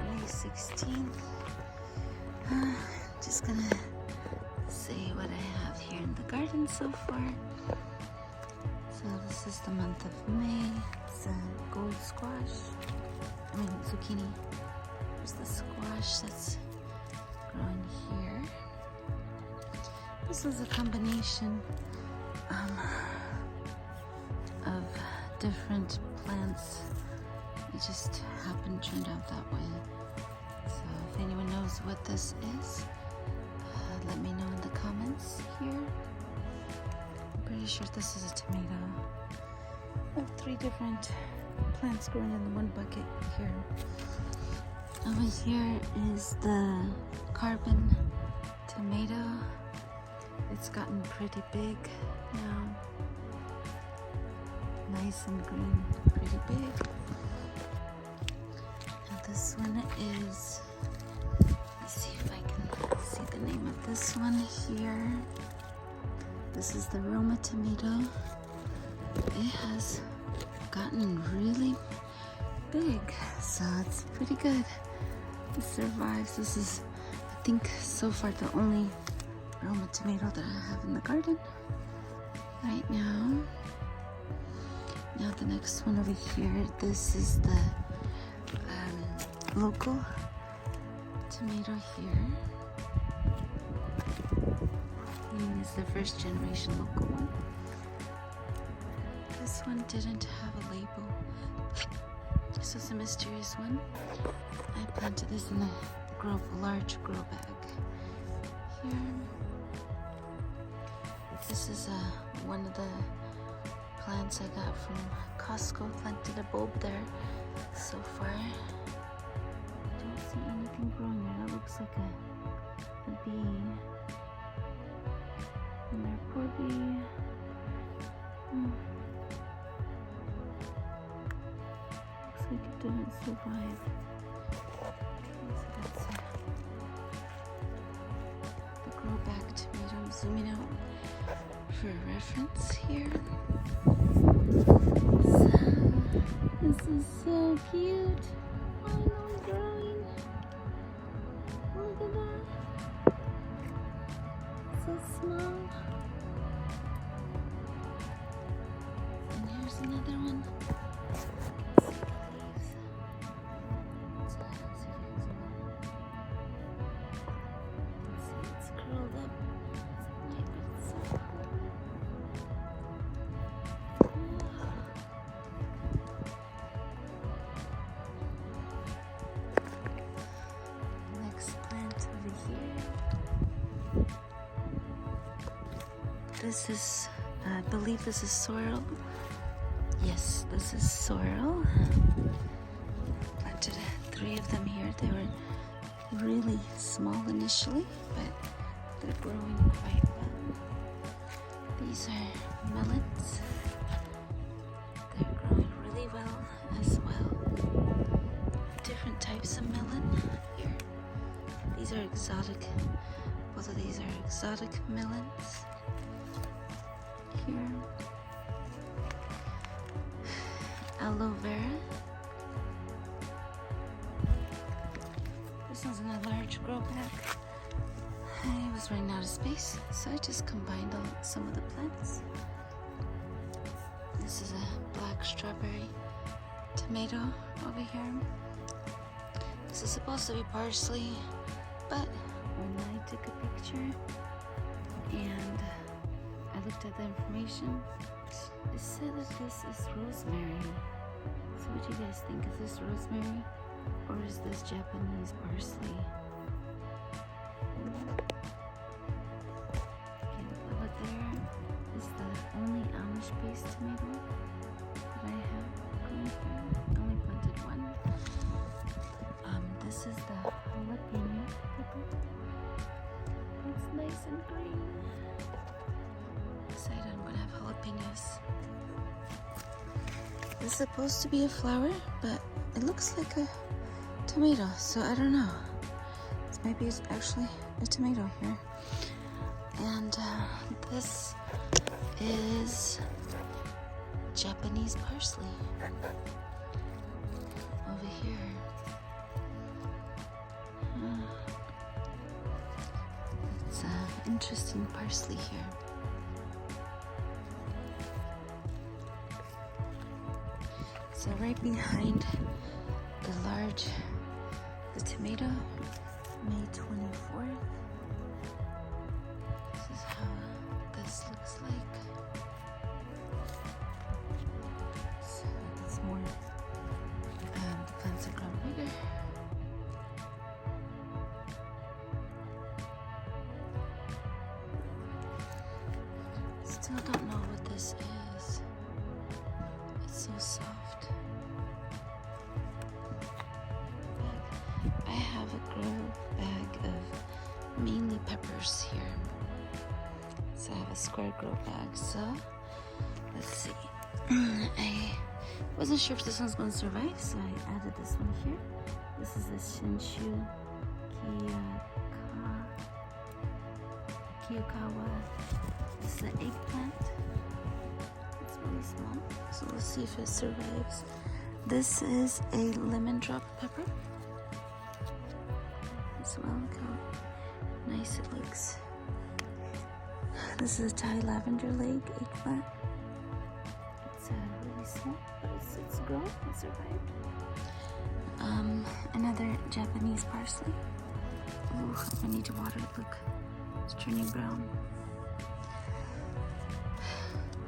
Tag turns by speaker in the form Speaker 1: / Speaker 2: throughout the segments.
Speaker 1: May 16th. Just gonna say what I have here in the garden so far. So this is the month of May. It's a gold squash. Zucchini. There's the squash that's growing here. This is a combination of different plants. It just happened, turned out that way. So if anyone knows what this is, let me know in the comments here. I'm pretty sure this is a tomato. I have 3 different plants growing in the one bucket here. Over here is the carbon tomato. It's gotten pretty big now. Nice and green, pretty big. And this one is, let's see if I can see the name of this one here. This is the Roma tomato. It has gotten really big, so it's pretty good. It survives. This is, I think, so far the only Roma tomato that I have in the garden right now. Now the next one over here, this is the local tomato here. And it's the first generation local one. This one didn't have a label. This is a mysterious one. I planted this in a large grow bag here. This is one of the plants I got from Costco. Planted a bulb there. So far, don't see anything growing there. That looks like a bee. And there, poor bee. Looks like it didn't survive. So that's the grow bag tomato. I'm zooming out for reference here. So, this is so cute. Finally growing. Look at that. So small. And here's another one. This is, I believe this is sorrel. Yes, this is sorrel. Planted 3 of them here. They were really small initially, but they're growing quite well. These are melons. They're growing really well as well. Different types of melon here. These are exotic. Both of these are exotic melons. Here, aloe vera. This one's in a large grow bag. I was running out of space, so I just combined some of the plants. This is a black strawberry tomato over here. This is supposed to be parsley, but when I took a picture and I looked at the information, it said that this is rosemary. So what do you guys think? Is this rosemary or is this Japanese parsley? Okay, over there is the only Amish-based tomato that I have growing here. I only planted one. This is the jalapeno pepper. It's nice and green. Excited, I'm gonna have jalapenos. It's supposed to be a flower, but it looks like a tomato, so I don't know. Maybe it's actually a tomato here. And this is Japanese parsley over here. It's interesting parsley here. So right behind the tomato, May 24th. This is how this looks like. So it's more, the plants are growing bigger. Still don't know what this is. It's so soft. I have a grow bag of mainly peppers here. So I have a square grow bag. So let's see. I wasn't sure if this one's going to survive, so I added this one here. This is a Shinshu Kiyakawa. This is an eggplant. It's really small, so we'll see if it survives. This is a lemon drop pepper as well. Look how nice it looks. This is a Thai lavender leg eggplant. It's really small, but it's grown. It survived. Another Japanese parsley. Ooh, I need to water it. Look, it's turning brown.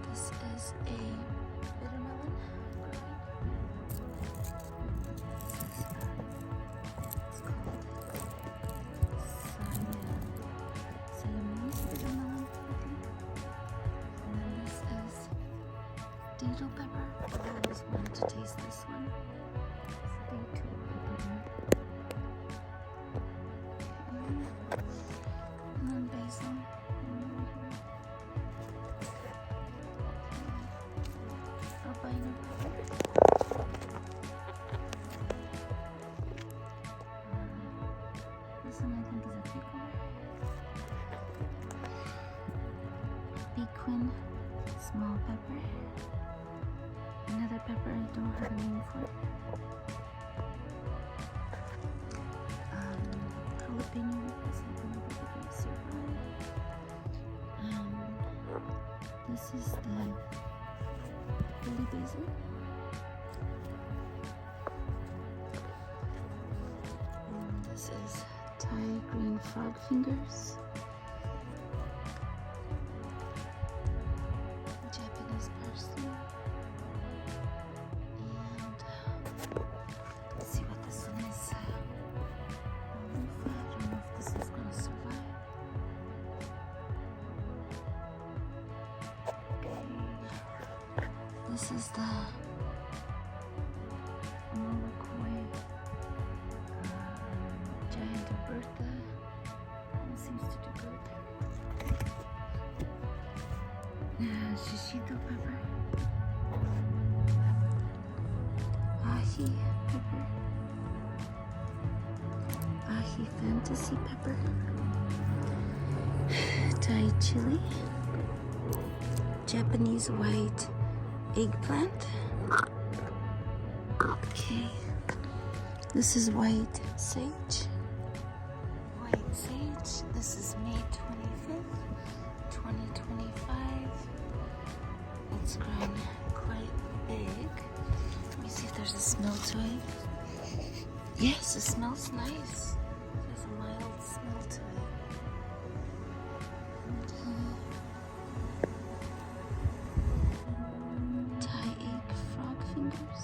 Speaker 1: This is a bitter melon. It's called Siamese bitter melon, I think. And then this is datil pepper. I always wanted to taste this one. It's datil pepper. And then basil. Albino pepper. This one I think is a cucumber. Pequin, small pepper. Another pepper I don't have a name for. Jalapeno is something that we can survive. This is the holy basil. And this is Thai green frog fingers. Japanese parsley. And let's see what this one is. I don't know if this is going to survive. Okay. This is the Molokhoi giant Bertha. That seems to do good. Shishito pepper. Ahi pepper. Ahi fantasy pepper. Thai chili. Japanese white eggplant. Okay. This is white sage. White sage. This is May 25th, 2025. It's grown quite big. Let me see if there's a smell to it. Yes, it smells nice. There's a mild smell to it. Thai egg frog fingers.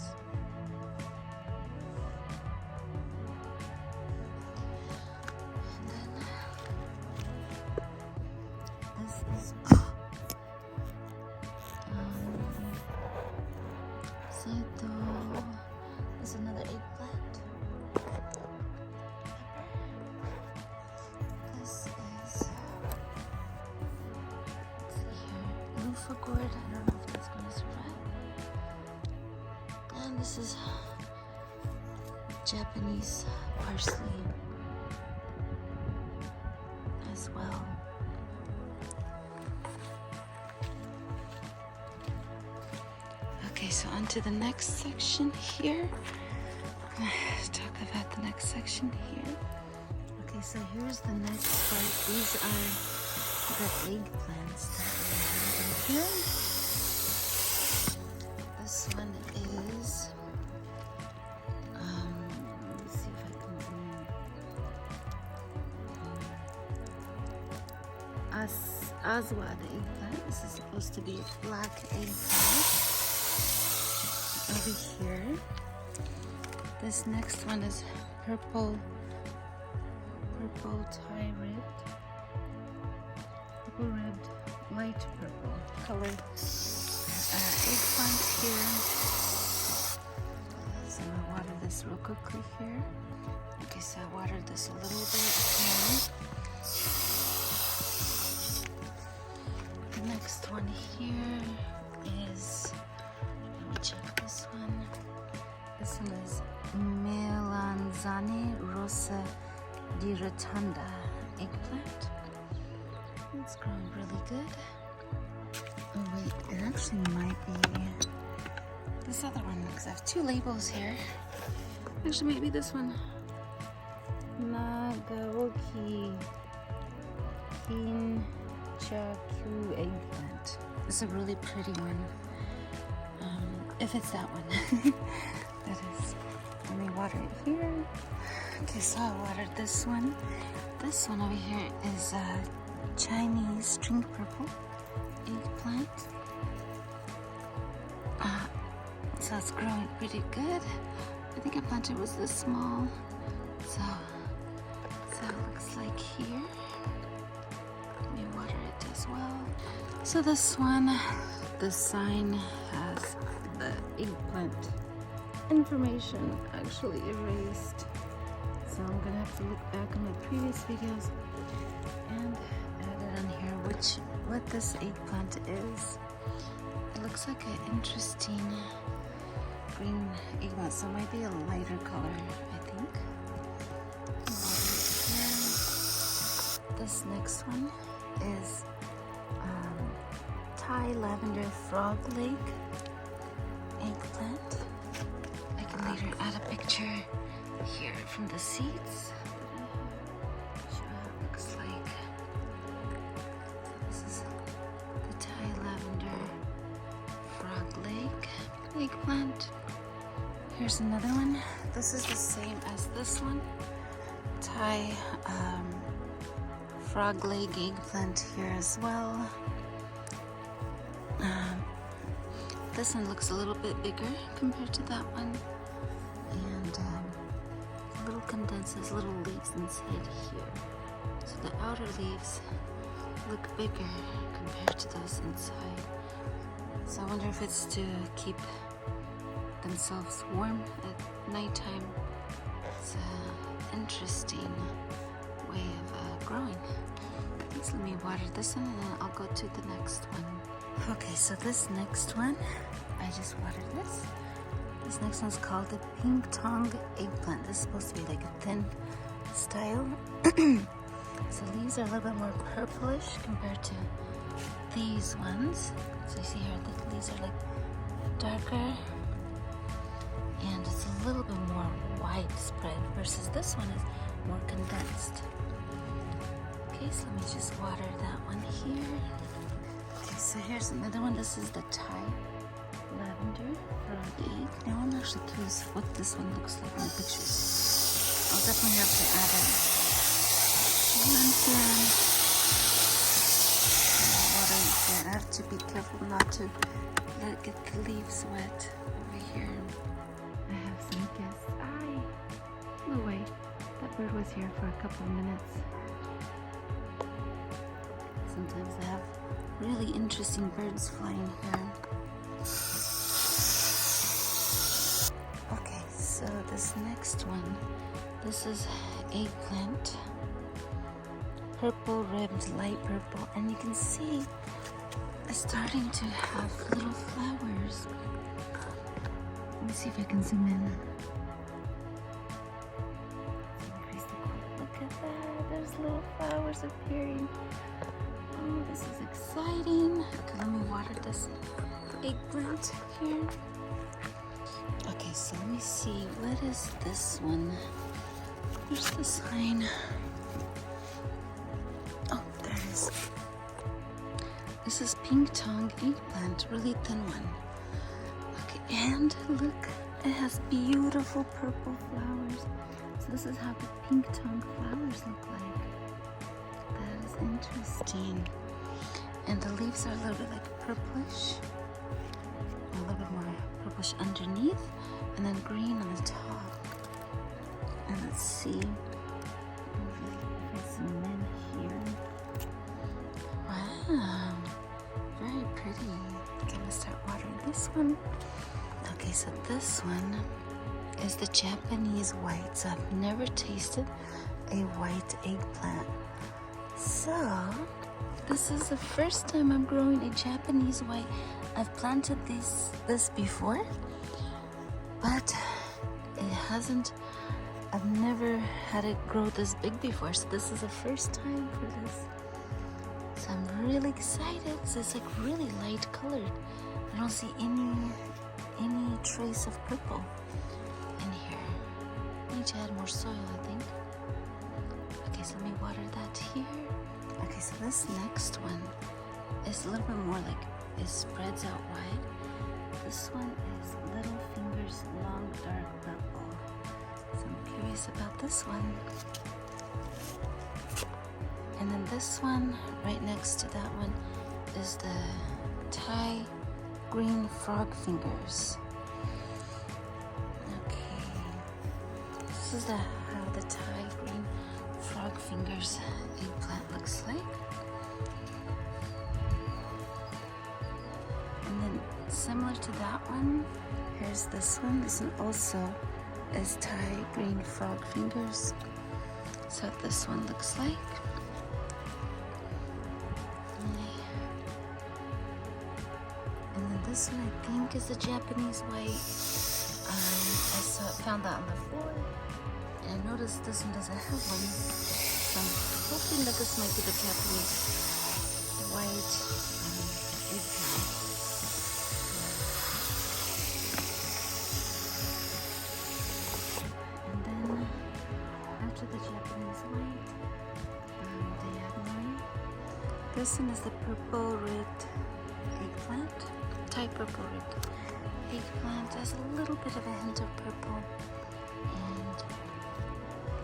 Speaker 1: And then this is Saito. There's another eggplant. This is, let's see here, loofah gourd. I don't know if that's going to survive. And this is Japanese parsley as well. Okay, so on to the next section here. Let's talk about the next section here. Okay, so here's the next part. These are the eggplants that we have in here. This one is, let me see if I can zoom in. Aswad eggplant. This is supposed to be a black eggplant. Over here. This next one is purple tie-ribbed, light purple color eggplant here. So I'm gonna water this real quickly here. Okay, so I watered this a little bit here. The next one here is, let me check this one. This one is Melanzane Rosa di Rotunda eggplant. It's growing really good. Oh wait, it actually might be this other one because I have two labels here. Actually, maybe this one. Nagaoki Kinchaku eggplant. It's a really pretty one. If it's that one. That is. Let me water it here. Okay, so I watered this one. This one over here is Chinese string purple eggplant. So it's growing pretty good. I think I planted it was this small. So it looks like here. Let me water it as well. So this one, the sign has the eggplant information actually erased. So I'm gonna have to look back on my previous videos and add it on here what this eggplant is. It looks like an interesting green eggplant, so it might be a lighter color, I think. This next one is Thai lavender frog leg eggplant. I can later add a picture here from the seeds. Show how it looks like. This is the Thai lavender frog leg eggplant. Here's another one. This is the same as this one. Thai frog leg eggplant here as well. This one looks a little bit bigger compared to that one, and little condenses, little leaves inside here. So the outer leaves look bigger compared to those inside. So I wonder if it's to keep themselves warm at nighttime. It's an interesting way of growing. Please let me water this one and then I'll go to the next one. Okay, so this next one, I just watered this. This next one's called the pink tongue eggplant. This is supposed to be like a thin style. So leaves are a little bit more purplish compared to these ones. So you see here, the leaves are like darker. And it's a little bit more widespread versus this one is more condensed. Okay, so let me just water that one here. Okay, so here's another one. This is the Thai lavender frog egg. Now I'm actually curious what this one looks like in the pictures. I'll definitely have to add it. And here, water it. I have to be careful not to let it get the leaves wet over here. I have some guests. I flew away. That bird was here for a couple of minutes. Sometimes I have really interesting birds flying here. Okay, so this next one, this is eggplant, purple ribbed, light purple, and you can see it's starting to have little flowers. Let me see if I can zoom in. Look at that, there's little flowers appearing. Oh, this is exciting. Okay, let me water this. eggplant here. Okay, so let me see. What is this one? Where's the sign? Oh, there it is. This is pink tongue eggplant, really thin one. Okay, and look, it has beautiful purple flowers. So this is how the pink tongue flowers look like. That is interesting. And the leaves are a little bit like purplish. A little bit more purplish underneath, and then green on the top. And let's see. There's some men here. Wow, very pretty. I'm gonna start watering this one. Okay, so this one is the Japanese white. So I've never tasted a white eggplant. So this is the first time I'm growing a Japanese white. I've planted this before, but it hasn't. I've never had it grow this big before, so this is the first time for this. So I'm really excited. So it's like really light colored. I don't see any trace of purple in here. I need to add more soil, I think. Okay, so let me water that here. Okay, so this next one is a little bit more like it spreads out wide. This one is Little Fingers Long Dark Purple. So I'm curious about this one. And then this one, right next to that one, is the Thai Green Frog Fingers. Okay, this is how the Thai Green Frog Fingers eggplant looks like. And then similar to that one, here's this one. This one also is Thai Green Frog Fingers. So what this one looks like. And then this one I think is the Japanese white. I found that on the floor. And I noticed this one doesn't have one. So I'm hoping that this might be the Japanese white eggplant. And then after the Japanese white, they have one. This one is the purple red eggplant. Thai purple red eggplant. Has a little bit of a hint of purple. And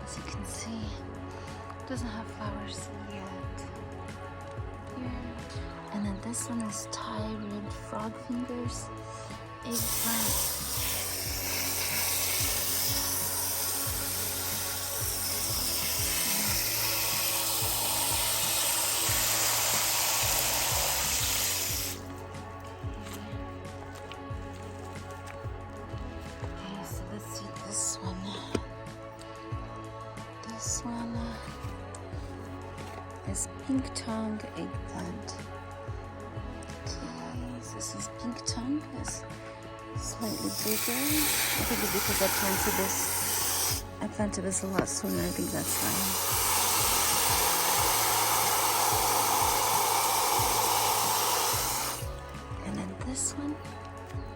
Speaker 1: as you can see, it doesn't have flowers yet. Here. And then this one is Thai red frog fingers eggplant. This one is pink tongue eggplant. Okay, so this is pink tongue. It's slightly bigger. I think it's because I planted this a lot sooner. I think that's why. And then this one,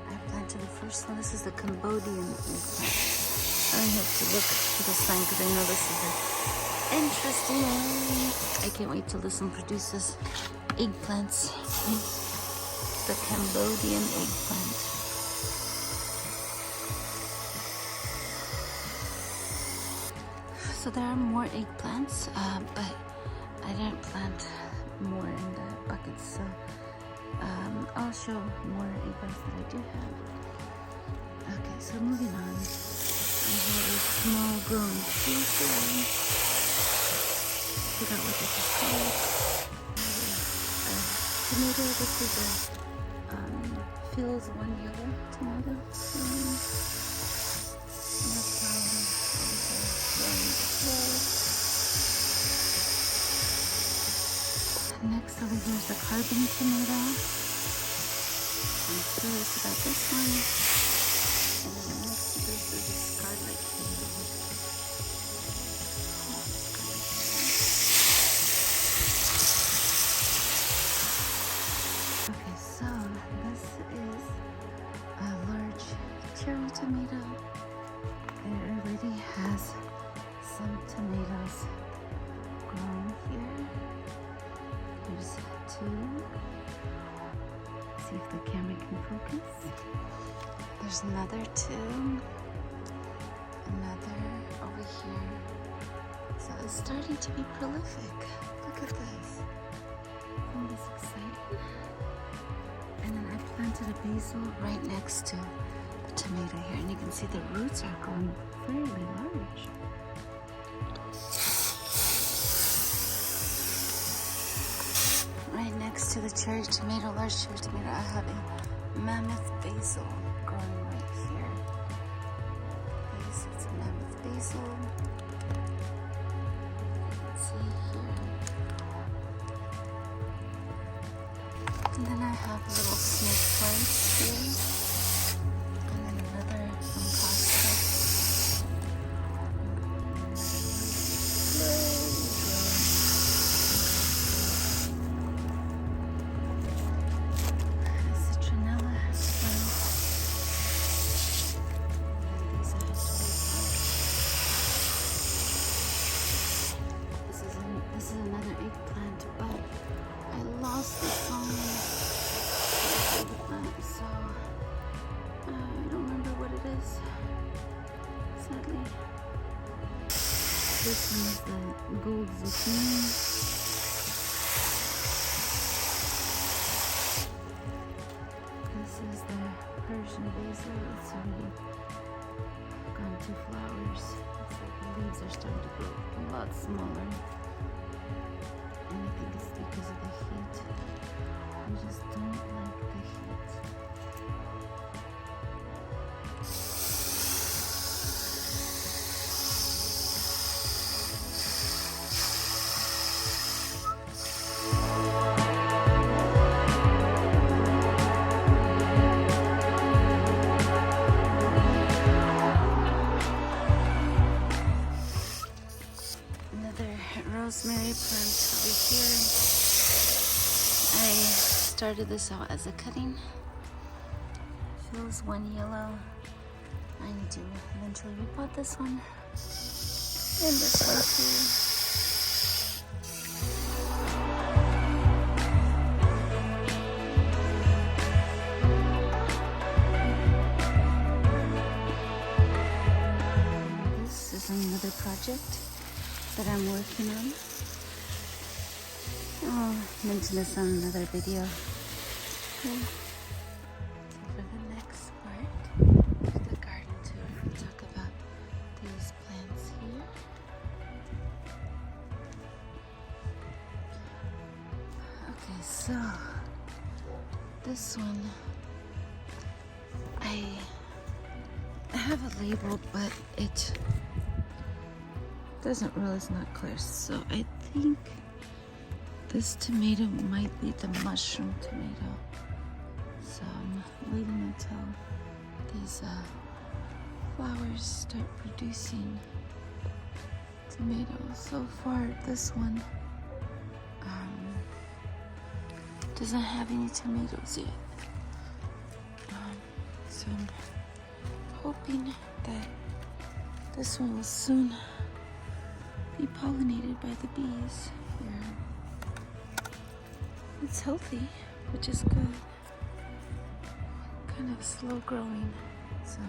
Speaker 1: I planted the first one. This is the Cambodian eggplant. I have to look for the sign because I know this is an interesting one. I can't wait till this one produces eggplants. The Cambodian eggplant. So there are more eggplants, but I didn't plant more in the buckets. So I'll show more eggplants that I do have. Okay, so moving on. I have a small grown basil. Forgot what this is called. Tomato. This is a Phil's one yellow tomato. Next over here is the carbon tomato. I'm curious about this one. And then the next to this is the scarlet tomato. Okay, so this is cherry tomato. It already has some tomatoes growing here. There's two. See if the camera can focus. There's another two. Another over here. So it's starting to be prolific. Look at this. Isn't this exciting? And then I planted a basil right next to the tomato here. And you can see the roots are growing fairly large. Right next to the cherry tomato, large cherry tomato, I have a mammoth basil growing right here. It's a mammoth basil. See here. And then I have little snake plants here. And then another from Costco. Citronella plants. These I have to replant. This is another eggplant, but I lost the song eggplant, so I don't remember what it is, sadly. This one is the gold zucchini. This is the Persian basil. It's already gone to flowers. It's like the leaves are starting to grow a lot smaller. And I think it's because of the heat. I just don't like the heat. Another rosemary plant over here. I started this out as a cutting. Feels one yellow. I need to eventually repot this one. And this one too. This is another project that I'm working on. I'll mention this on another video. Okay. So for the next part of the garden tour, we'll talk about these plants here. Okay, so this one, I have it labeled, but it doesn't really, it's not clear. So I think this tomato might be the mushroom tomato. So I'm waiting until these flowers start producing tomatoes. So far, this one doesn't have any tomatoes yet. So I'm hoping that this one will soon be pollinated by the bees here. It's healthy, which is good. Kind of slow growing, so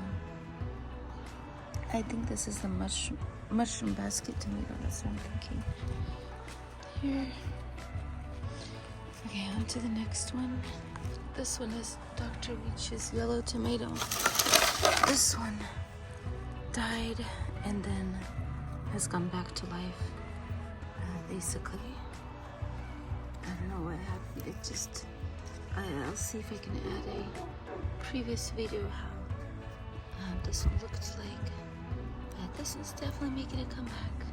Speaker 1: I think this is the mushroom basket tomato. That's what I'm thinking. Here. Okay, on to the next one. This one is Dr. Weech's yellow tomato. This one died and then has gone back to life, basically. I don't know what happened. It just, I'll see if I can add a previous video how this one looked like. This one's definitely making a comeback.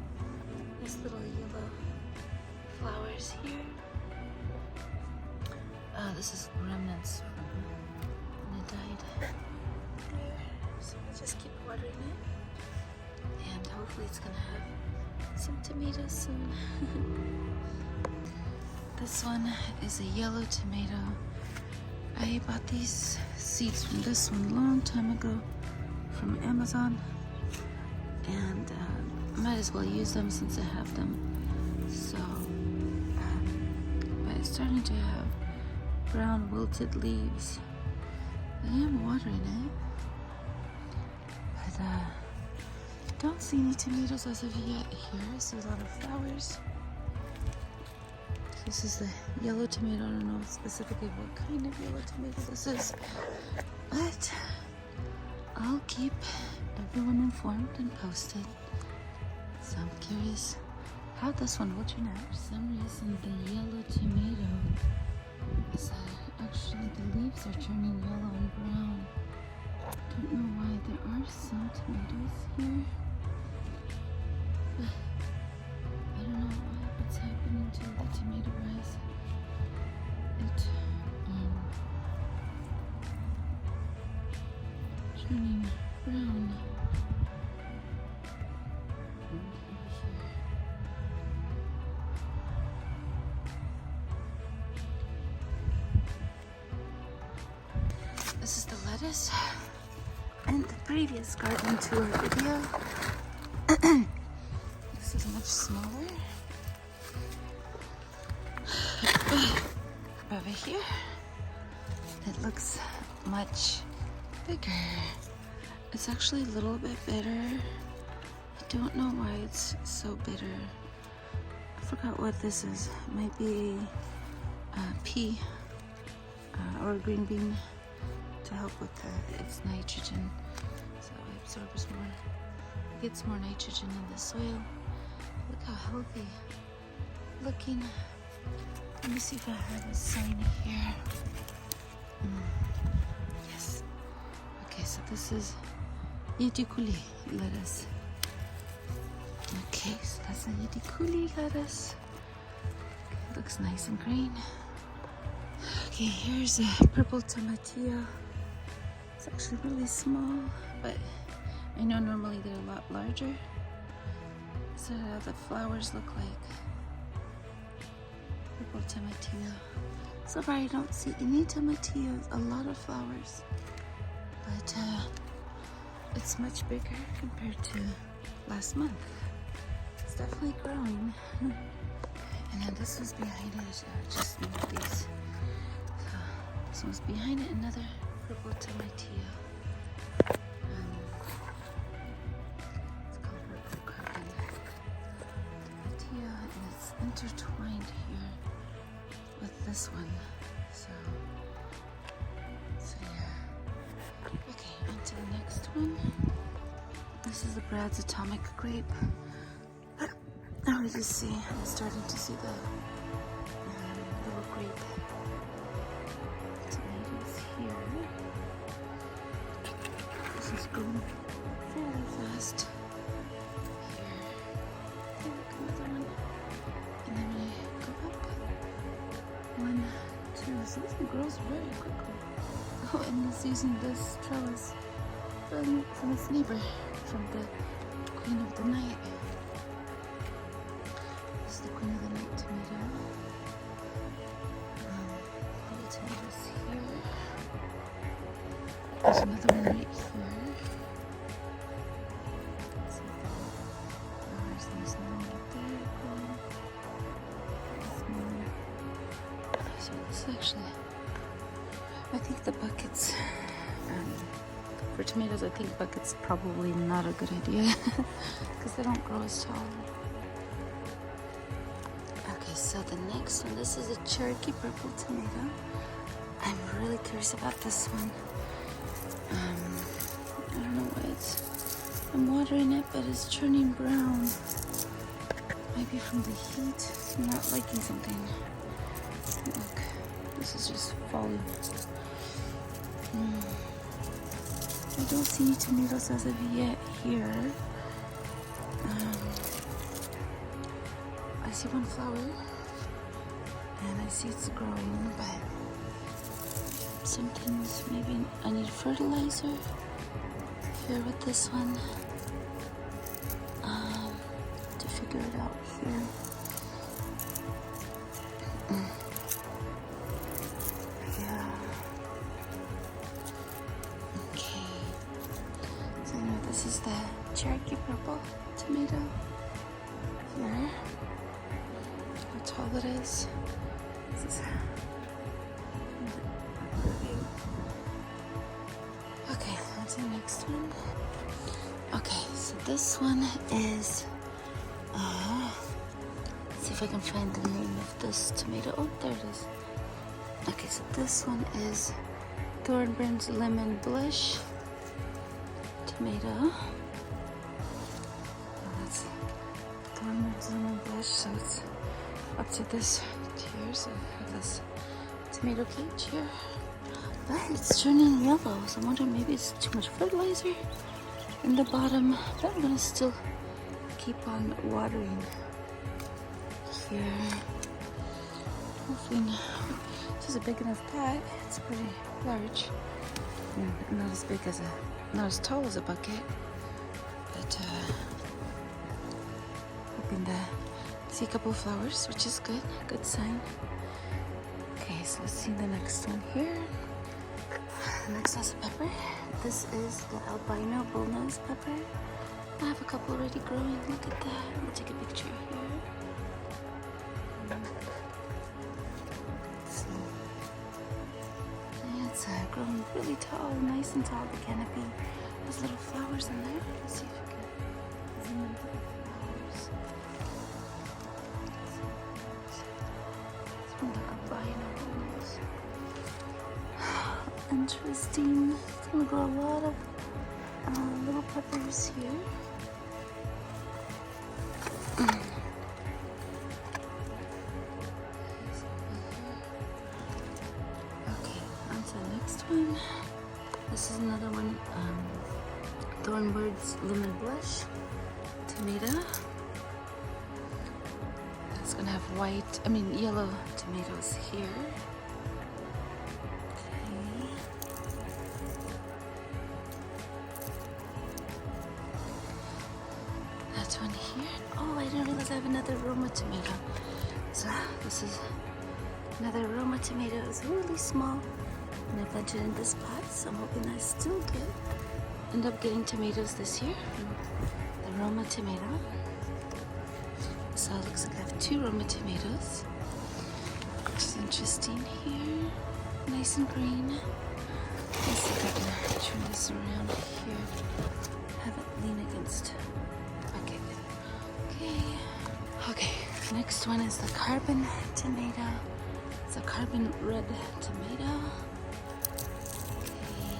Speaker 1: These little yellow flowers here. This is remnants from when it died. So I'll just keep watering it. And hopefully it's gonna have some tomatoes soon. This one is a yellow tomato. I bought these seeds from this one a long time ago. from Amazon, and might as well use them since I have them. So, but it's starting to have brown wilted leaves. I am watering it, but don't see any tomatoes as of yet here. I see a lot of flowers. This is the yellow tomato. I don't know specifically what kind of yellow tomato this is, but I'll keep everyone informed and posted. So I'm curious how this one will turn out. For some reason, the yellow tomato is actually the leaves are turning yellow and brown. Don't know why. There are some tomatoes here, but I don't know what's happening to the tomato rice. It turning brown. This is the lettuce and the previous garden tour video. This is much smaller. Over here, it looks much bigger. It's actually a little bit bitter. I don't know why it's so bitter. I forgot what this is. It might be a pea or a green bean to help with its nitrogen, so it absorbs more, gets more nitrogen in the soil. Look how healthy looking. Let me see if I have a sign here. Yes. Okay, so this is Yetikuli lettuce. Okay, so that's a Yetikuli lettuce. Okay, looks nice and green. Okay, here's a purple tomatillo. It's actually really small, but I know normally they're a lot larger. So the flowers look like purple tomatillo. So far I don't see any tomatillos, a lot of flowers, but it's much bigger compared to last month. It's definitely growing. And then this was behind it, just moved these. So this one's behind it, another purple tomatillo. It's called purple carbon tomatillo, and it's intertwined here with this one. So yeah. Okay, on to the next one. This is the Brad's Atomic Grape. Now we just see, I'm starting to see the little grape tomatoes here. This is going very fast. Here. Okay, look, another one. And then we go up. 1, 2. So this one grows very quickly. Oh, and it's using this trellis from its neighbor, from the Queen of the Night. This is the Queen of the Night tomato. Little tomatoes here. There's another one right here. Some flowers in this one right there. So this actually, I think the buckets, for tomatoes, I think buckets probably not a good idea because they don't grow as tall. Okay, so the next one, this is a Cherokee purple tomato. I'm really curious about this one. I don't know why I'm watering it, but it's turning brown. Maybe from the heat. I'm not liking something. Look, this is just falling. I don't see any tomatoes as of yet here. I see one flower, and I see it's growing, but something's, maybe I need fertilizer here with this one to figure it out here. Yeah. Okay. So this is the Cherokee purple tomato here. How tall it is. This is okay, on to the next one. Okay, so this one is let's see if I can find the name of this tomato. Oh, there it is. Okay, so this one is Thornburn's Lemon Blush tomato. Oh, that's Thornburn's Lemon Blush, so it's up to this tier. So I have this tomato cage here. But it's turning yellow, so I'm wondering maybe it's too much fertilizer in the bottom. But I'm gonna still keep on watering here. Hopefully this is a big enough pot. It's pretty large. Not as big as not as tall as a bucket, but hoping to see a couple of flowers, which is good sign. Okay, so let's see the next one here. The next one's a pepper. This is the albino bullnose pepper. I have a couple already growing. Look at that. I'm gonna take a picture here. It's grown really tall, nice and tall. The canopy has little flowers in there. Let's see if we can zoom into the flowers. It's from the albino bullnose. Interesting. It's gonna grow a lot of little peppers here. Okay, on to the next one. This is another one, Thornburn's Lemon Blush tomato. It's gonna have yellow tomatoes here. One here. Oh, I didn't realize I have another Roma tomato. So this is another Roma tomato. It's really small, and I planted in this pot. So I'm hoping I still end up getting tomatoes this year from the Roma tomato. So it looks like I have 2 Roma tomatoes, which is interesting here. Nice and green. Let's see if I can turn this around here. Have it lean against. Okay, next one is the carbon tomato. It's a carbon red tomato. Okay,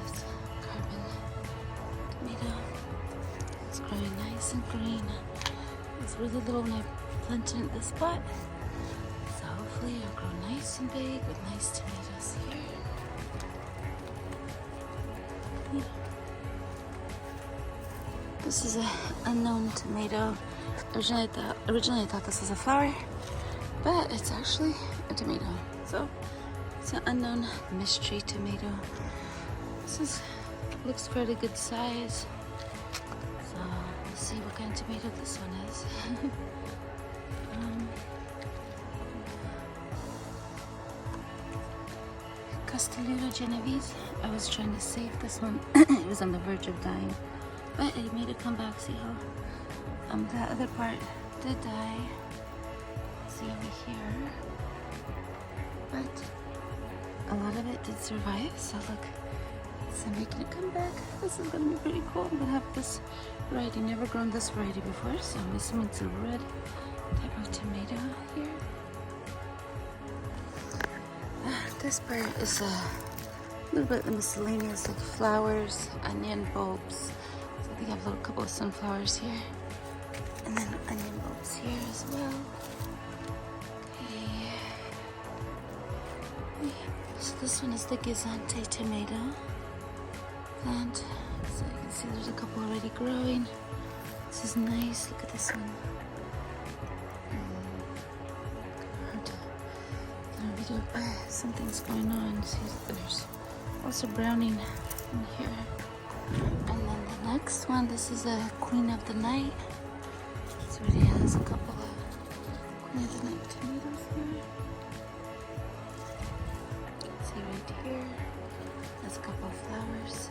Speaker 1: that's carbon tomato. It's growing nice and green. It's really little when I planted it in this pot. So hopefully it'll grow nice and big with nice tomatoes here. Yeah. This is an unknown tomato. Originally I thought this was a flower, but it's actually a tomato. So it's an unknown mystery tomato. This looks fairly good size. So we'll see what kind of tomato this one is. Castelluto Genovese. I was trying to save this one. It was on the verge of dying. But it made it come back. See how that other part did die. See over here. But a lot of it did survive. So look, it's making it come back. This is gonna be pretty cool. I'm gonna have this variety. Never grown this variety before, so I'm assuming it's a red type of tomato here. This part is a little bit miscellaneous, like flowers, onion bulbs. I think I have a couple of sunflowers here, and then onion bulbs here as well. Okay. So this one is the Gizante tomato plant. So you can see there's a couple already growing. This is nice. Look at this one. Hard to get a video, but something's going on. See, there's also browning in here. And then the next one, this is a Queen of the Night. It already has a couple of Queen of the Night tomatoes here. See right here, there's a couple of flowers.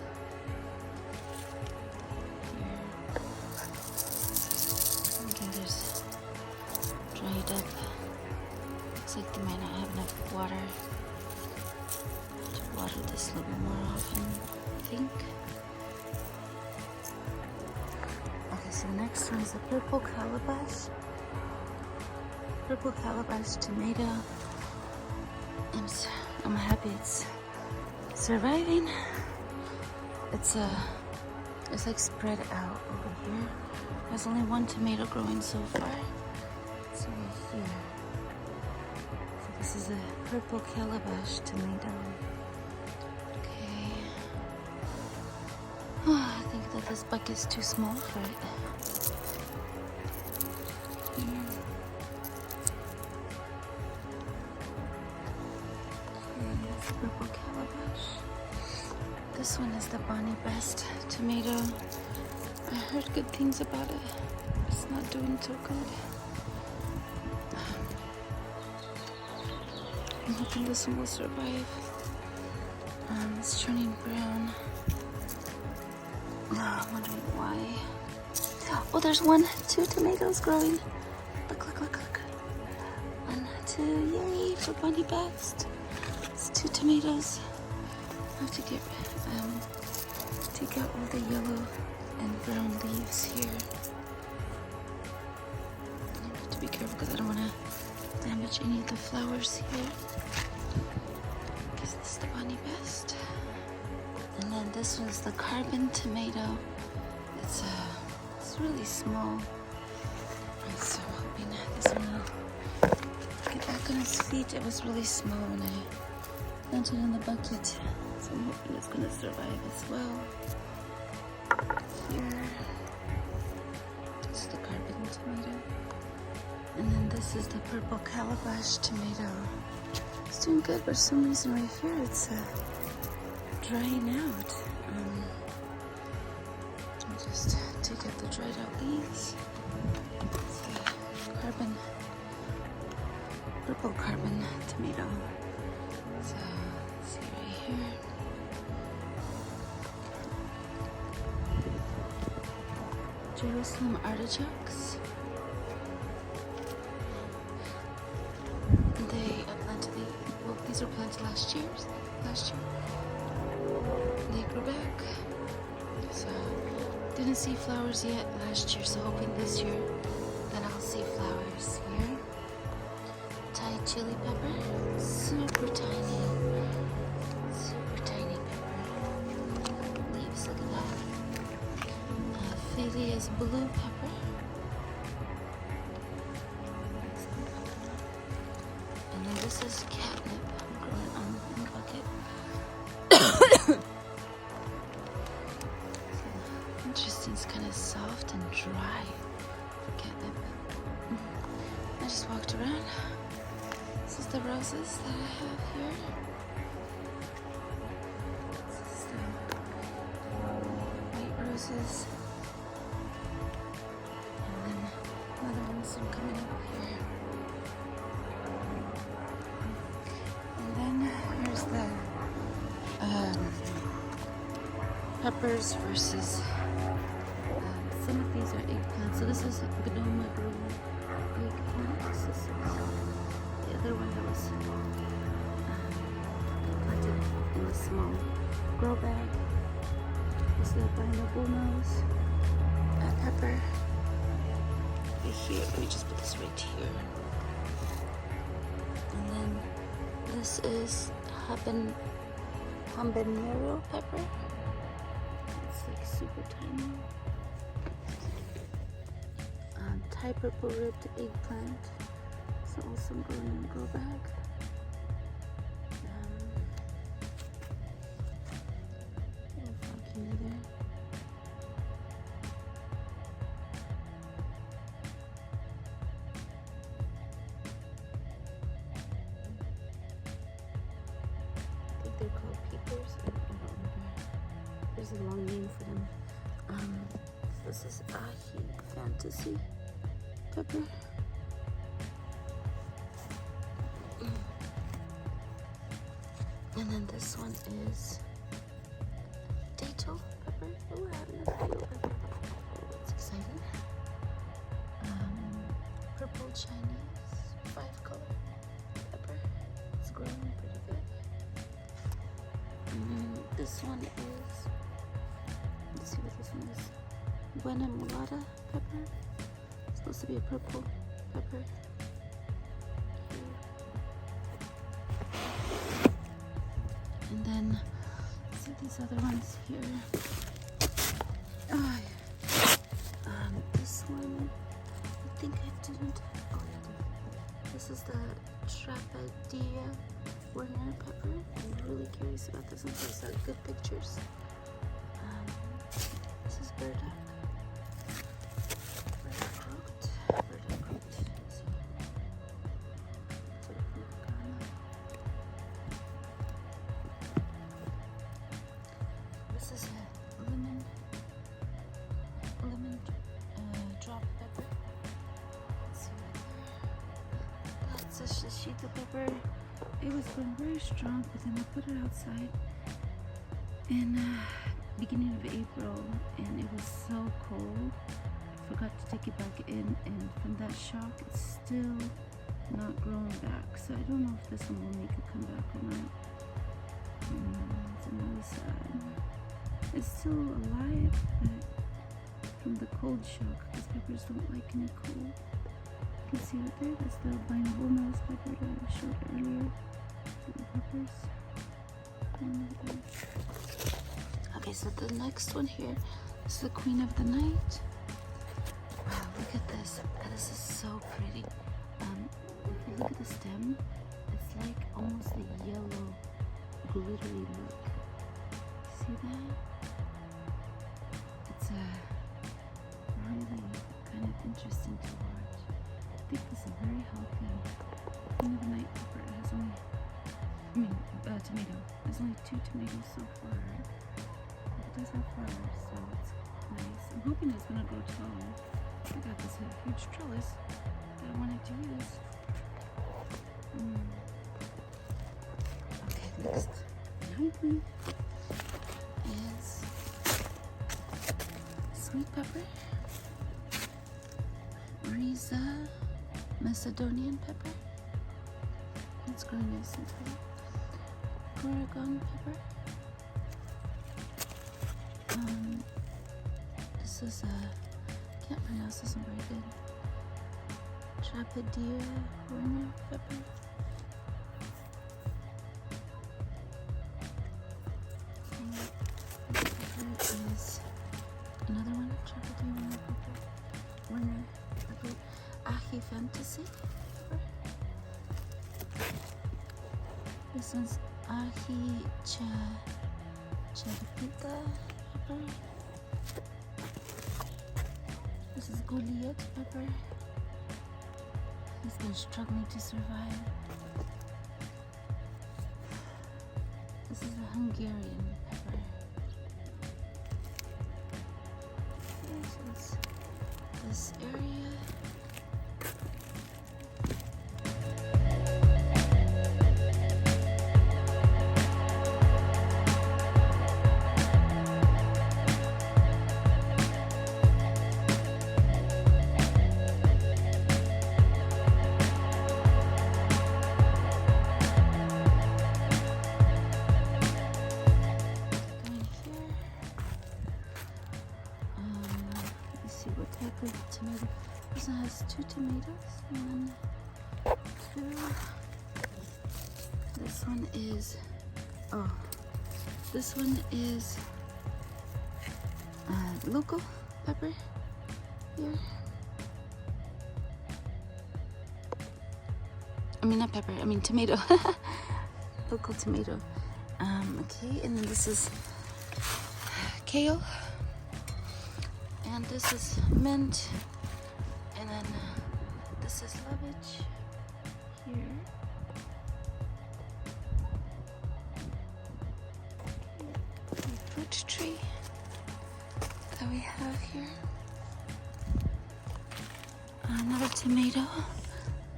Speaker 1: this a little bit more often, I think. Okay, so the next one is the purple calabash. Purple calabash tomato. I'm happy it's surviving. It's like spread out over here. There's only one tomato growing so far. It's right here. So this is a purple calabash tomato. Okay. Oh, I think that this bucket's too small for it. Here. Purple calabash. This one is the Bonnie Best tomato. I heard good things about it. It's not doing so good. I'm hoping this one will survive. It's turning brown. I'm wondering why. Oh, there's 2 tomatoes growing. Look, look, look, look. 1, 2, yay for Bonnie Best. It's 2 tomatoes. I have to take out all the yellow and brown leaves here. I have to be careful because I don't want to damage any of the flowers here. I guess this is the Bonnie Best. And then this one's the carbon tomato. It's really small. I'm so hoping this one will get back on its feet. It was really small when I planted in the bucket. So I'm hoping it's going to survive as well. Here. This is the carbon tomato. And then this is the purple calabash tomato. It's doing good, but for some reason right here it's drying out. I'll just take out the dried out leaves. It's a purple carbon tomato. So, let's see right here. Jerusalem artichokes. These were planted last year. They grew back. So didn't see flowers yet last year, so hoping this year that I'll see flowers here. Thai chili pepper, super tiny pepper. Leaves, look at that. Felia's blue pepper. And then this is catnip growing on in the bucket. Interesting, it's kind of soft and dry for catnip. I just walked around. This is the roses that I have here. This is the white roses. And then another one's coming up here. And then here's the peppers versus some of these are eggplants. So this is Gnoma green eggplant. This is the other one that was planted in a small grow bag. This is a albino bullnose pepper. Right here, let me just put this right here. And then this is habanero pepper. It's like super tiny. Thai purple ribbed eggplant. It's also growing in a grow bag. I think they're called peepers. I don't remember. There's a long name for them. This is Ahi Fantasy pepper. And then this one is datil pepper. Oh, I have another datil pepper. It's exciting. Purple Chinese 5-color pepper. It's growing pretty good. this one is, let's see what this one is. Buena mulata pepper. It's supposed to be a purple pepper. And then, see these other ones here. Oh, this one, I think I didn't. Oh, yeah, I did. This is the Trapedia Werner pepper. I'm really curious about this one. There's good pictures. This is burdock. Burdock root. This is a lemon drop pepper. Let's see right there. That's a shishito pepper. It was going very strong, but then I put it outside in beginning of April, and it was so cold. I forgot to take it back in, and from that shock, it's still not growing back. So I don't know if this one will make it come back or not. It's really sad. It's still alive, but from the cold shock, because peppers don't like any cold. You can see right there, that's the bindable nose pepper that I showed earlier. The peppers. Okay, so the next one here is the Queen of the Night. Wow, look at this. This is so pretty. If you look at the stem, it's like almost a yellow, glittery look. See that? It's really kind of interesting to watch. I think this is very healthy. Queen of the Night pepper. It has only, tomato. There's only 2 tomatoes so far. It does have flowers, so it's nice. I'm hoping it's gonna grow tall. I got this huge trellis that I wanted to use. Okay, next behind me is sweet pepper, Riza Macedonian pepper. It's growing nice and tall. Oregon pepper. This is can't pronounce this one very good. Trapedia Werner pepper. And this is another one, Trapedia Werner pepper. Ahi Fantasy pepper. This one's Ahi Charapita pepper. This is Goliath pepper. He's been struggling to survive. This is a Hungarian pepper. Okay, so it's this area. Tomato. This one has 2 tomatoes. 1, 2. This one is, this one is local pepper here. Not pepper, tomato. Local tomato. Okay, and then this is kale. And this is mint, and then this is lovage here. The fruit tree that we have here. Another tomato,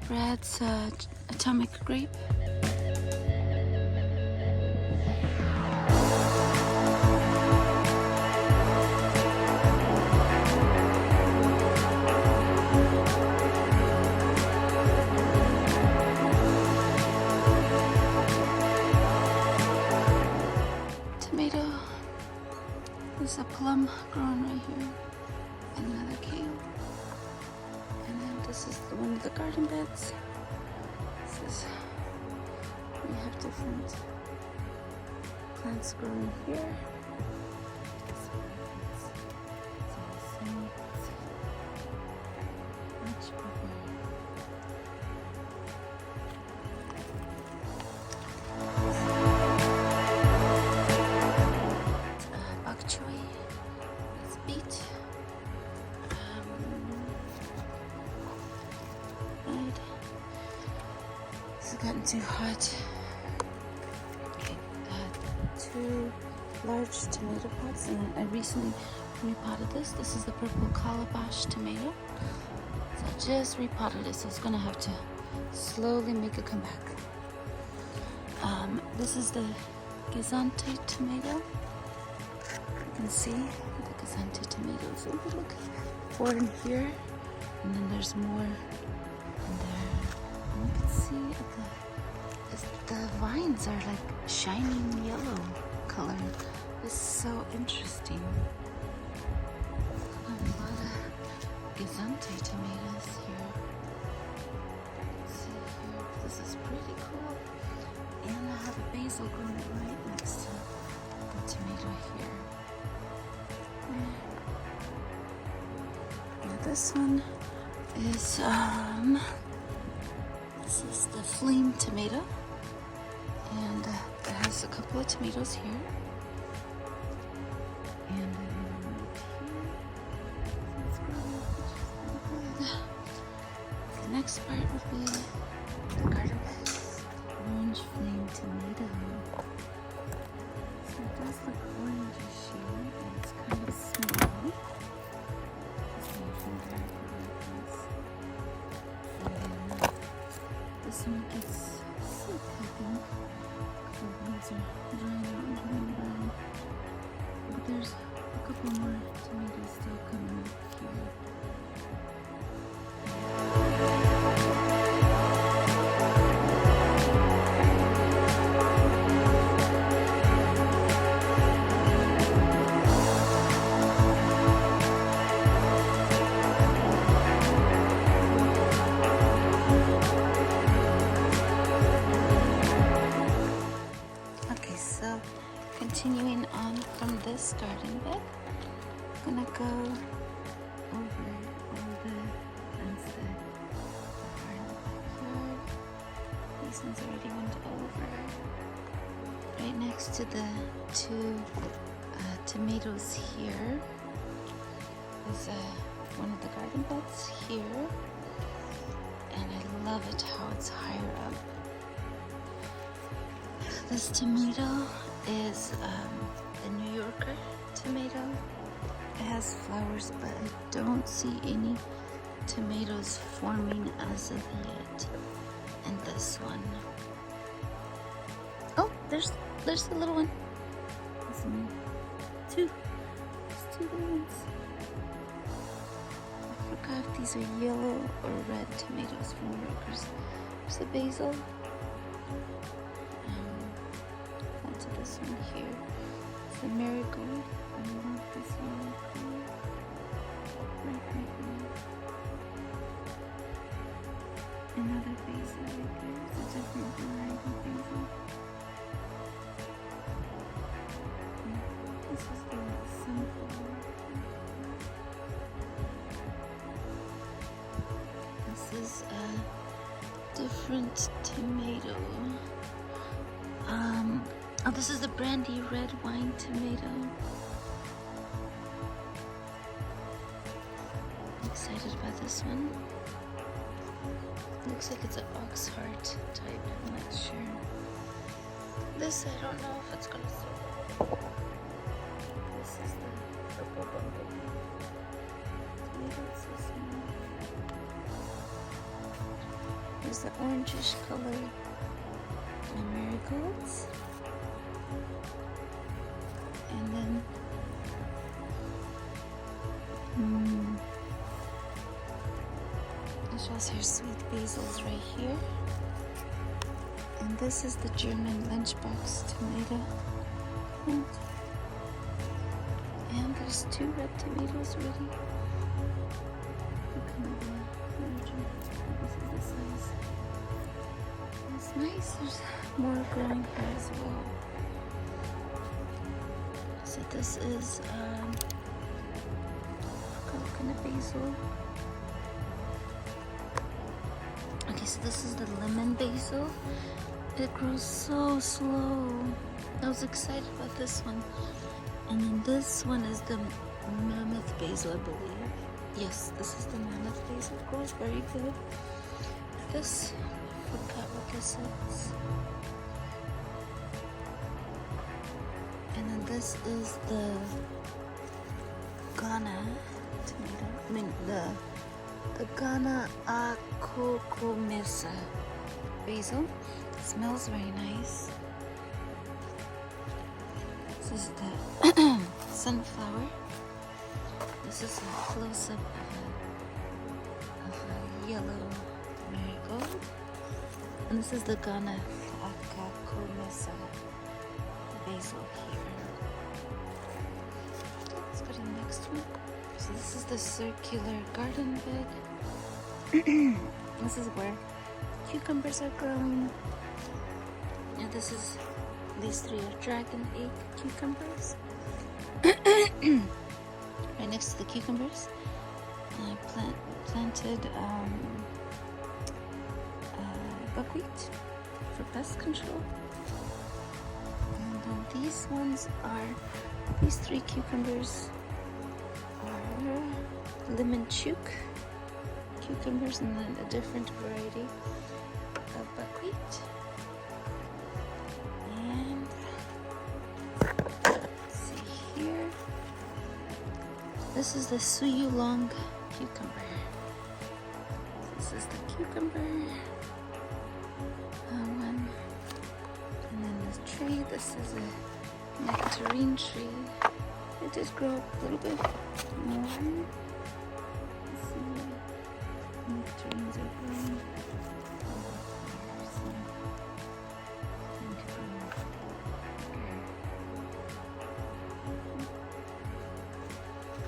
Speaker 1: Brad's atomic grape. Tomato. There's a plum growing right here, and another kale. And then this is one of the garden beds. We have different plants growing here. It's gotten too hot. Okay, 2 large tomato pots, and I recently repotted this. This is the purple calabash tomato. So I just repotted it, so it's gonna have to slowly make a comeback. This is the Gizante tomato. You can see the Gizante tomatoes. Look, 4 in here, and then there's more in there. And you can see the vines are like shining yellow color. It's so interesting. A lot of Gizante tomatoes here. Let's see here. This is pretty cool. And I have a basil growing right next to the tomato here. Now this one is this is the flame tomato, and it has a couple of tomatoes here, and it's growing, which is pretty good. The next part would be the garden bed. Orange flame tomato. So it does look orangish here, and it's kind of small. This one gets sick, I think. The leaves are drying out and turning brown. But there's a couple more tomatoes still coming up here. Continuing on from this garden bed, I'm gonna go over all the plants that are in the backyard. These ones already went over. Right next to the 2 tomatoes here is one of the garden beds here, and I love it how it's higher up. This tomato is a New Yorker tomato. It has flowers, but I don't see any tomatoes forming as of yet. And this one. Oh, there's the little one. There's 2. There's 2 little ones. I forgot if these are yellow or red tomatoes from New Yorkers. There's the basil. This one here. It's the marigold. I love this yellow color. Right here. Another basil right there. It's a different variety of basil. This is the sunflower. This is a different tomato. Oh, this is the brandy red wine tomato. I'm excited about this one. Looks like it's an ox heart type. I'm not sure. This, I don't know if it's gonna survive. This is the purple bumblebee tomato. It's so small. There's the orangish color and marigolds. And then it shows here sweet basils right here. And this is the German lunchbox tomato plant. There's 2 red tomatoes ready. Look at the larger. This is the size. It's nice. There's more growing here as well. So this is what kind of basil. Okay, so this is the lemon basil. It grows so slow. I was excited about this one. And then this one is the mammoth basil, I believe. Yes, this is the mammoth basil. It grows very good. This, I forgot what this is. And then this is the Ghana tomato. I mean the Ghana akokomesa basil. It smells very nice. This is the sunflower. This is a close-up of a yellow marigold. And this is the Ghana akokomesa basil here. Let's go to the next one. So this is the circular garden bed. This is where cucumbers are grown. And these 3 are dragon egg cucumbers. Right next to the cucumbers, I planted buckwheat for pest control. And then these 3 cucumbers are lemon chook cucumbers, and then a different variety of buckwheat. And let's see here. This is the suyulong cucumber. This is the cucumber one. And then this tree, this is a nectarine tree. It just grow a little bit more. Let's see. Nectarines are growing.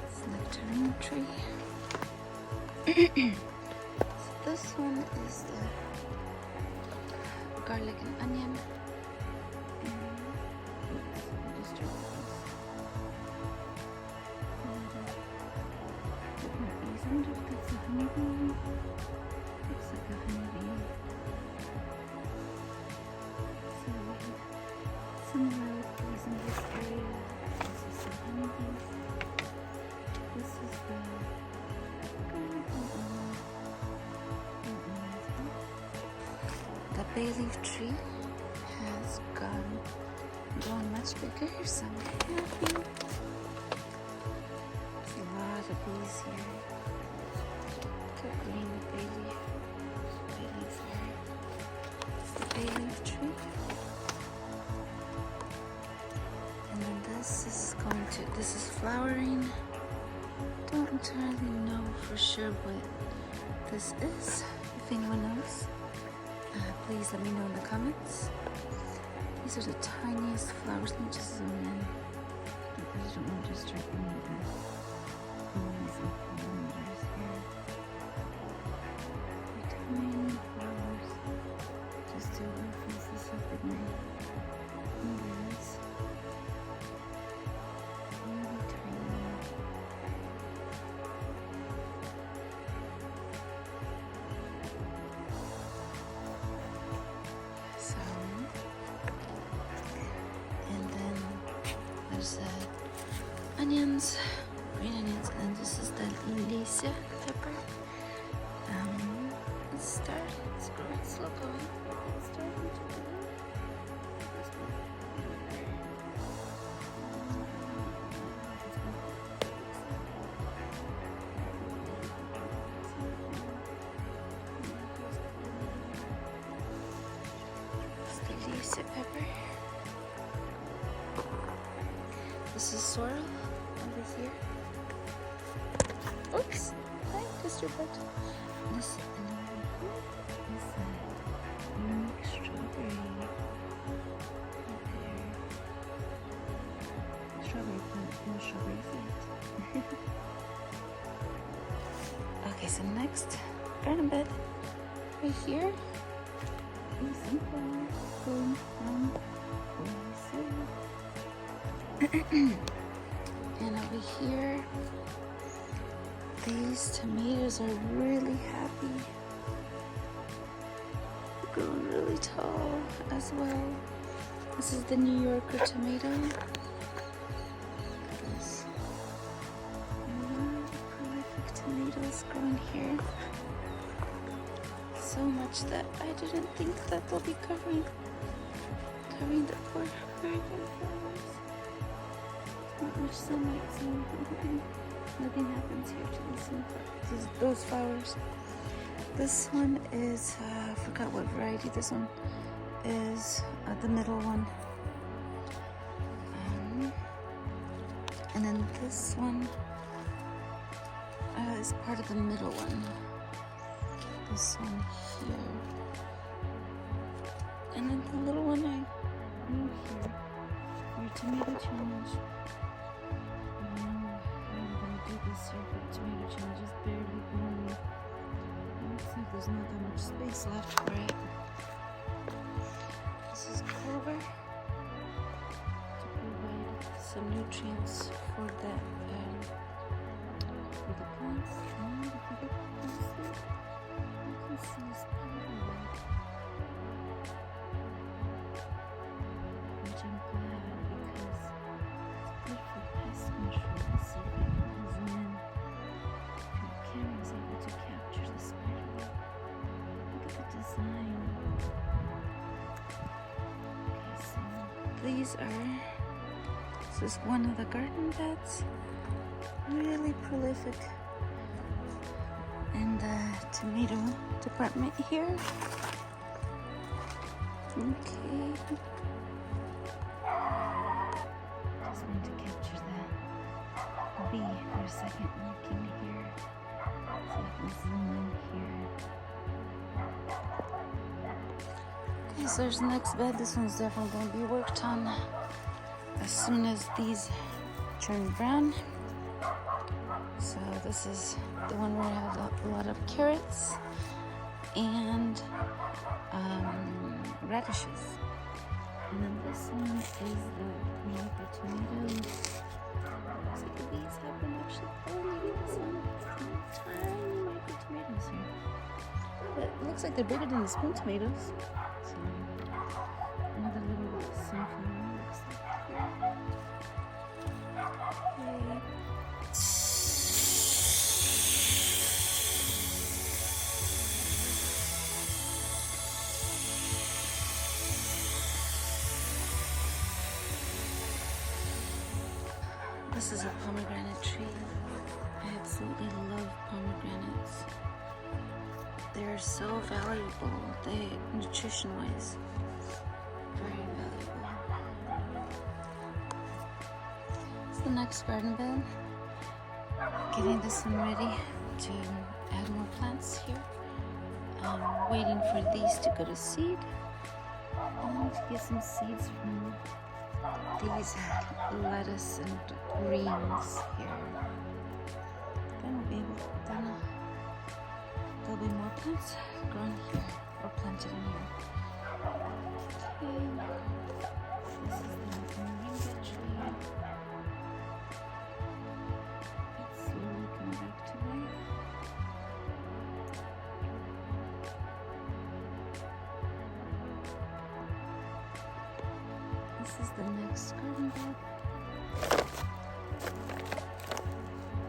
Speaker 1: It's nectarine tree. So this one is the garlic and onion. That's a honeybee. Looks like a honeybee. So we have some varieties in this area. This is the honeybees. This is the garlic and onion. The bay leaf tree has grown much bigger, so I'm happy. There's a lot of bees here. Green bay leaves are. It's the bay leaf tree. And then this is flowering. Don't entirely know for sure what this is. If anyone knows, please let me know in the comments. These are the tiniest flowers. Let me just zoom in. I just don't want to disturb any of the leaves and pollinators here. Tiny flowers. Just to reference this up with my fingers. Really tiny. So, and then there's onions, green onions, and this is the Alicia pepper. It's growing, slow going. It's starting to grow. It's the Alicia pepper. This is sorrel over here. Oops! Hi, just your butt. This and then over here is a unique strawberry right there. Strawberry plant. no strawberries yet. Okay, so next garden bed right here is sunflowers going from basil. And over here, these tomatoes are really happy. Growing really tall as well. This is the New Yorker tomato. This prolific tomatoes growing here. So much that I didn't think that they'll be covering the poor flowers. Not much sunlight, so nothing happens here to those flowers. This one is, I forgot what variety. This one is the middle one. And then this one is part of the middle one. This one here. And then the little one I grew here for tomato challenge. I don't know how I'm going to do this here for the tomato challenge. It's barely growing. Looks like there's not that much space left for it. This is clover to provide some nutrients for the plants. And if you look closely, you can see a spider, which I'm glad because it's good for pest control. Let's see if I can zoom in. If your camera is able to capture the spider web. Look at the design. Okay, so this is one of the garden beds. Really prolific in the tomato department here. Okay. Just want to capture the bee for a second looking here. So I can zoom in here. Okay, so there's the next bed. This one's definitely going to be worked on as soon as these turn brown. So this is the one where I have a lot of carrots and radishes. And then this one is the micro tomatoes. Looks like the bees have been actually pollinating some tiny micro tomatoes here. But it looks like they're bigger than the spoon tomatoes. So another little sunflower looks like here. Okay. This is a pomegranate tree. I absolutely love pomegranates. They're so valuable. They, nutrition-wise, very valuable. It's the next garden bed. Getting this one ready to add more plants here. Waiting for these to go to seed. And to get some seeds from these lettuce and greens here. Then we'll be able to, there'll be more plants growing here or planted in here. Okay, this is the moringa tree. It's slowly coming back to life. This is the next garden bed.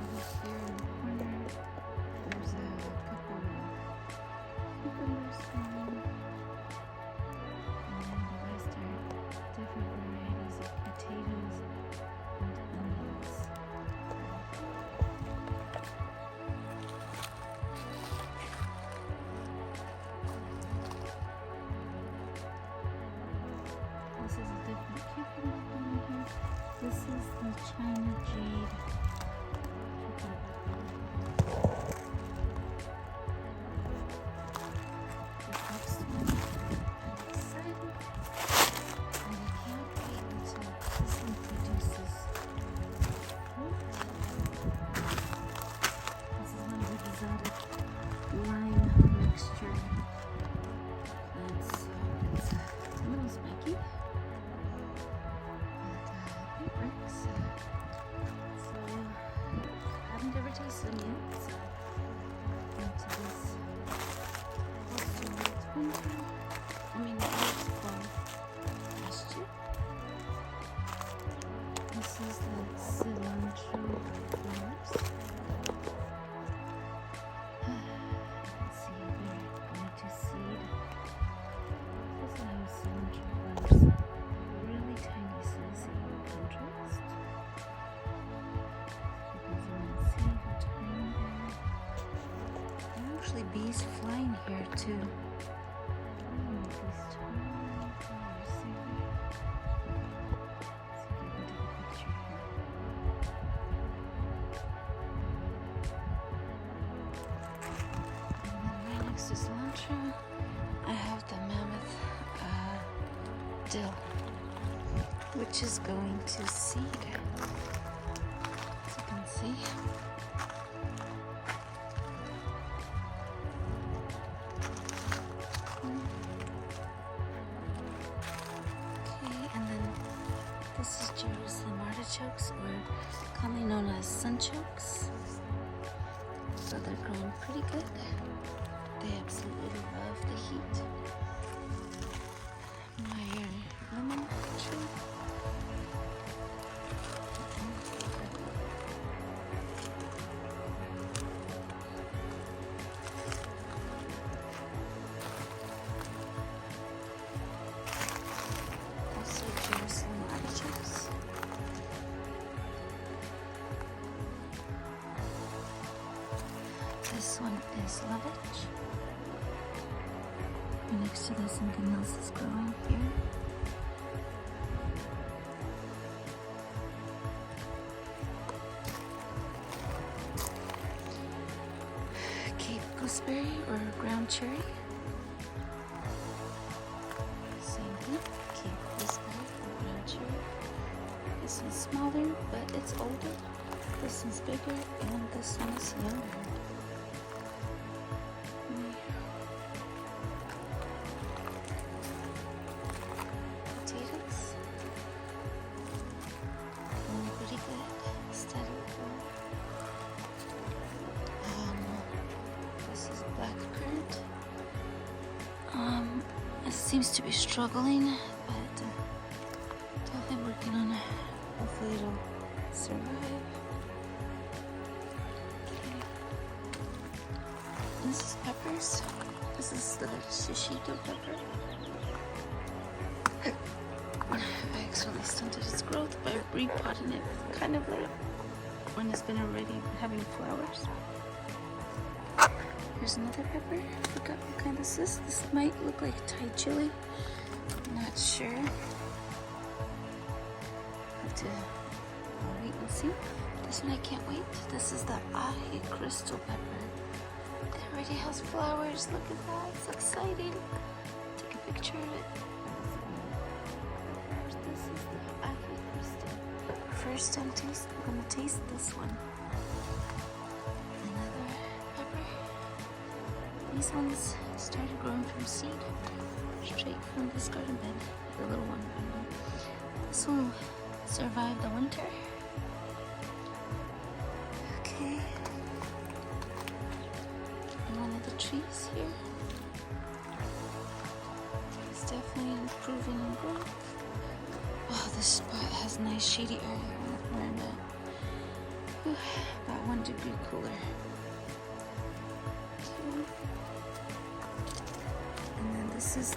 Speaker 1: Over here in the corner, there's a couple of cucumbers growing. And then the rest are different varieties of potatoes and onions. This is a different cucumber growing here. This is the China Jade cucumber. This next one, I'm excited. And I can't wait until this one produces varieties in yet, so into this late winter, late fall pasture. This is the cilantro flowers. Let's see, we're going to seed. This is how cilantro flowers, really tiny seeds in contrast. There are actually bees flying here too. These tiny flowers. See if I can take a picture here. And then right next to cilantro, I have the mammoth dill, which is going to seed. As you can see. This is Jerusalem artichokes, or commonly known as sunchokes. So they're growing pretty good. They absolutely love the heat. My lemon tree. Also Jerusalem artichokes. This one is lovage. And next to that, something else is growing here. Cape gooseberry or ground cherry. Same thing. Cape gooseberry or ground cherry. This one's smaller, but it's older. This one's bigger, and this one is younger. Potatoes. Doing pretty good. Steady growth. This is black currant. It seems to be struggling, but definitely working on it. Hopefully it'll survive. Okay. This is peppers. This is the shishito pepper. I accidentally stunted its growth by repotting it kind of late when it's been already having flowers. Here's another pepper. I forgot what kind this is. This might look like Thai chili. I'm not sure. Have to wait and see. This one I can't wait. This is the ahi crystal pepper. It already has flowers. Look at that. It's exciting. Take a picture of it. This is the ahi crystal. First I'm gonna taste this one. Another pepper. These ones started growing from seed, straight from this garden bed, the little one. This one will survive the winter. Okay. And one of the trees here. It's definitely improving in growth. Oh, this spot has nice shady area where I'm at. About 1 degree cooler. And then this is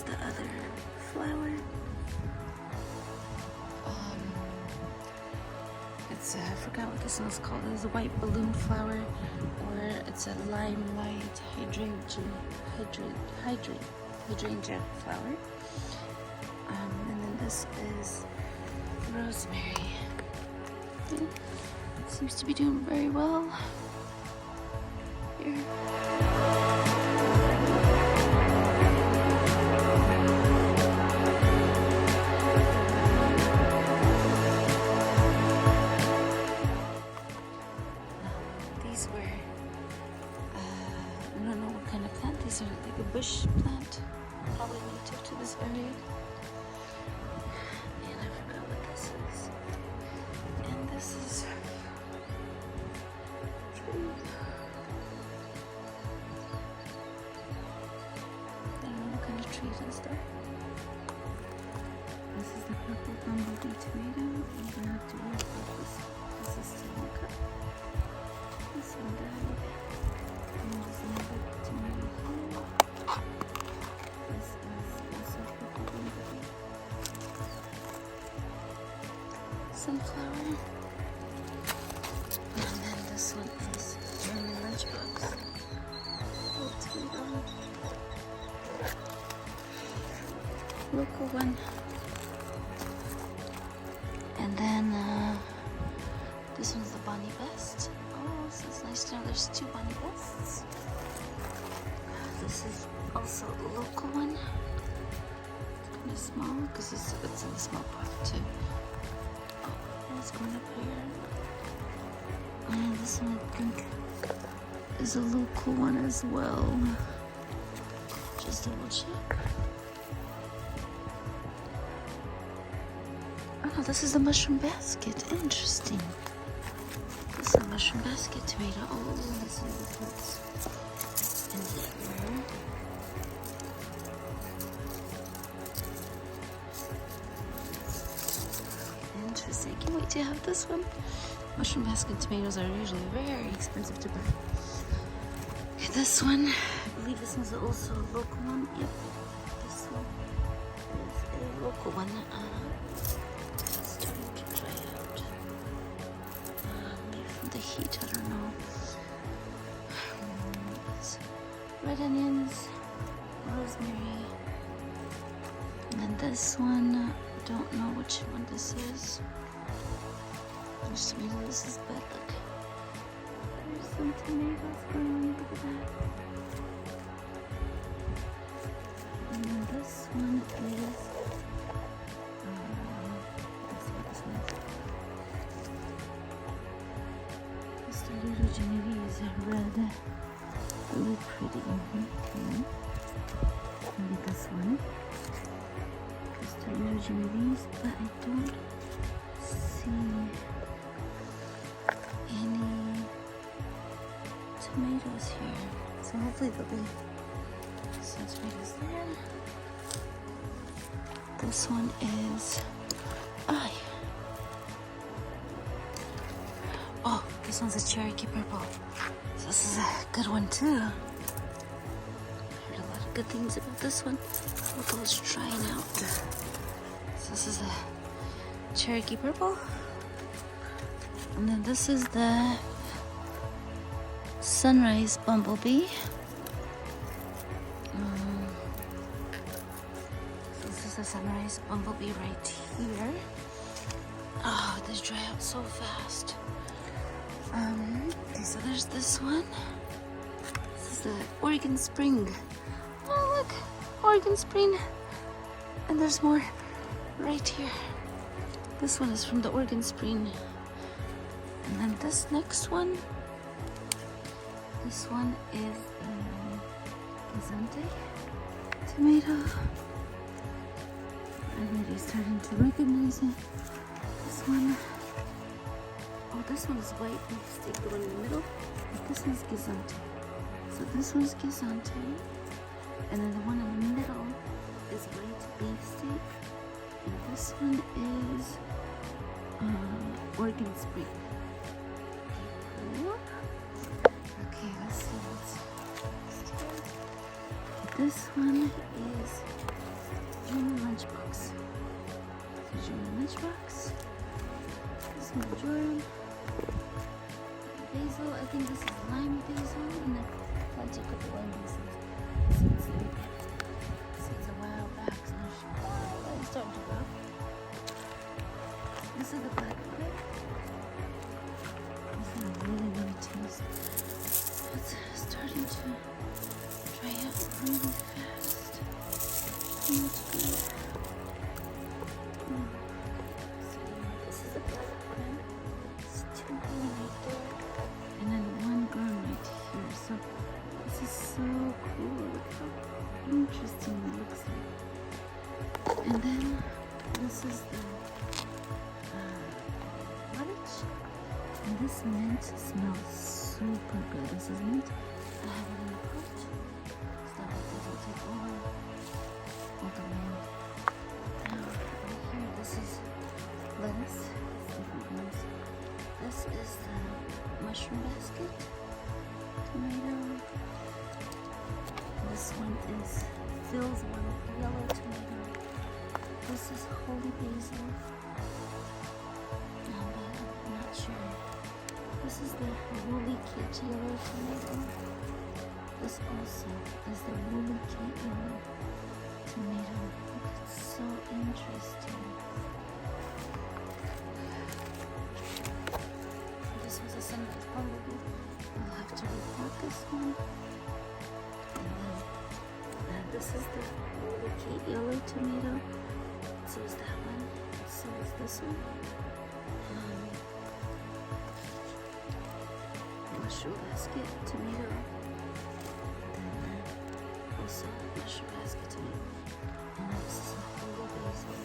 Speaker 1: the other flower. It's I forgot what this one's called. It's a white balloon flower, or it's a limelight hydrangea flower. And then this is rosemary. Yeah. Seems to be doing very well here. These were, I don't know what kind of plant. These are like a bush plant, probably native to this area. And I forgot what this is. And this is and stuff. This is the purple bumblebee tomato. I'm gonna have to work with this. This is still in the cup. This one died. And there's another tomato here. This is also purple bumblebee. Sunflower. And then this one is German lunchbox. Little tomato. Local one. And then this one's the Bonnie Best. Oh, so it's nice to know there's two Bonnie Bests. This is also the local one. It's kind of small because it's in the small pot too. Oh, what's going up here? And this one I think is a local one as well. Just double check. Oh, this is the mushroom basket. Interesting. This is a mushroom basket tomato. Oh, let's see what's in here. Interesting. I can't wait to have this one. Mushroom basket tomatoes are usually very expensive to buy. Okay, this one, I believe this one's also a local one. Yep, this one is a local one. It's starting to dry out. Maybe from the heat, I don't know. It's red onions, rosemary, and then this one, don't know which one this is. There's tomatoes. This is bad. Look. There's some tomatoes growing. Look at that. And then this one is. Let's see what this one is. Just a little Genovese red. Really pretty. Okay. Maybe this one. Just a little Genovese, but I don't see any tomatoes here, so hopefully there'll be some tomatoes there. This one is oh, this one's a Cherokee purple, so this is a good one too. I heard a lot of good things about this one. Look, it's drying out. So this is a Cherokee purple. And then this is the sunrise bumblebee. So this is the sunrise bumblebee right here. Oh, this dry out so fast. Okay, so there's this one. This is the Oregon Spring. Oh, look, Oregon Spring. And there's more right here. This one is from the Oregon Spring. And then this next one, this one is Gazante tomato. I'm already starting to recognize it. This one, oh, this one is white beefsteak, the one in the middle. But this one's Gazante. So this one's Gazante, and then the one in the middle is white beefsteak, and this one is Oregon Spring. Okay, let's see what's next here. This one is German lunchbox. The German lunchbox. This one's Jordan. Basil, I think this is lime basil, and then I took a couple lime basil. This is a while back, so it's starting to grow. This is the black pepper. This is really, really tasty. It's starting to dry out really fast. It's good. This is a black pepper. It's two growing right there, and then one growing right here. So this is so cool. Look how interesting it looks like. And then this is the and this mint smells super good. This is mint. I have it in the pot so that it doesn't take over. lettuce, different ones. This is the mushroom basket, tomato. This one is Phil's one, yellow tomato. This is holy basil. I'm not sure. This is the woolly kit yellow tomato. This also is the woolly kit yellow tomato. It's so interesting. This was a sunrise bumblebee. I'll have to repot this one. And then this is the woolly kit yellow tomato. So is that one. So is this one. Mushroom basket tomato. Then also mushroom basket tomato. And this is a holy basil.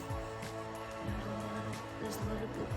Speaker 1: There's a lot of good